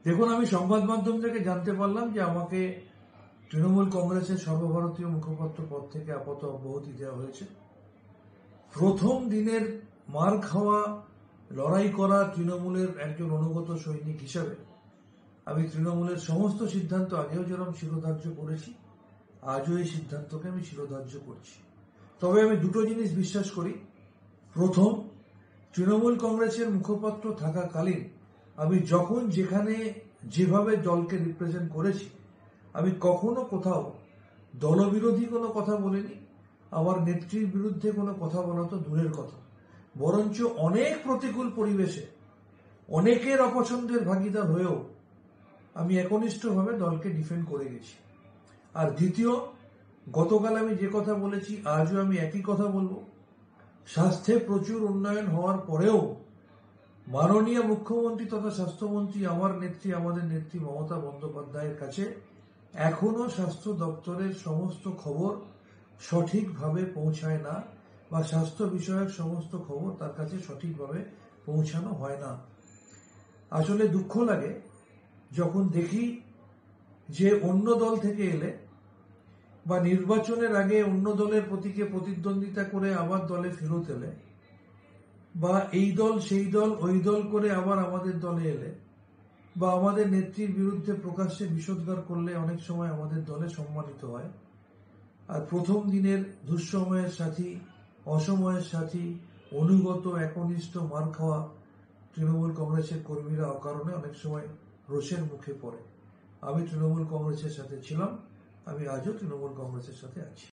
দেখুন, আমি সংবাদ মাধ্যম থেকে জানতে পারলাম যে আমাকে তৃণমূল কংগ্রেসের সর্বভারতীয় মুখপাত্র পদ থেকে আপাতত অব্যাহতি দেওয়া হয়েছে। প্রথম দিনের মার খাওয়া, লড়াই করা তৃণমূলের একজন অনুগত সৈনিক হিসাবে আমি তৃণমূলের সমস্ত সিদ্ধান্ত আগেও যেরকম শিরোধার্য করেছি, আজও এই সিদ্ধান্তকে আমি শিরোধার্য করছি। তবে আমি দুটো জিনিস বিশ্বাস করি। প্রথম, তৃণমূল কংগ্রেসের মুখপাত্র থাকাকালীন আমি যখন যেখানে যেভাবে দলকে রিপ্রেজেন্ট করেছি, আমি কখনো কোথাও দলবিরোধী কোনো কথা বলিনি। আমার নেত্রীর বিরুদ্ধে কোনো কথা বলা তো দূরের কথা, বরঞ্চ অনেক প্রতিকূল পরিবেশে অনেকের অপছন্দের ভাগিদার হয়েও আমি একনিষ্ঠভাবে দলকে ডিফেন্ড করে গেছি। আর দ্বিতীয়, গতকাল আমি যে কথা বলেছি আজও আমি একই কথা বলবো। স্বাস্থ্যে প্রচুর উন্নয়ন হওয়ার পরেও মাননীয় মুখ্যমন্ত্রী তথা স্বাস্থ্যমন্ত্রী আমাদের নেত্রী মমতা বন্দ্যোপাধ্যায়ের কাছে এখনো স্বাস্থ্য দপ্তরের সমস্ত খবর সঠিকভাবে পৌঁছায় না, বা স্বাস্থ্য বিষয়ক সমস্ত খবর তার কাছে সঠিকভাবে পৌঁছানো হয় না। আসলে দুঃখ লাগে যখন দেখি যে অন্য দল থেকে এলে বা নির্বাচনের আগে অন্য দলের প্রতীকে প্রতিদ্বন্দ্বিতা করে আবার দলে ফেরত এলে, বা এই দল সেই দল ওই দল করে আবার আমাদের দলে এলে, বা আমাদের নেত্রীর বিরুদ্ধে প্রকাশ্যে বিষোদ্গার করলে অনেক সময় আমাদের দলে সম্মানিত হয়। আর প্রথম দিনের দুঃসময়ের সাথী, অসময়ের সাথী, অনুগত একনিষ্ঠ মার খাওয়া তৃণমূল কংগ্রেসের কর্মীরা অকারণে অনেক সময় রোষের মুখে পড়ে। আমি তৃণমূল কংগ্রেসের সাথে ছিলাম, আমি আজও তৃণমূল কংগ্রেসের সাথে আছি।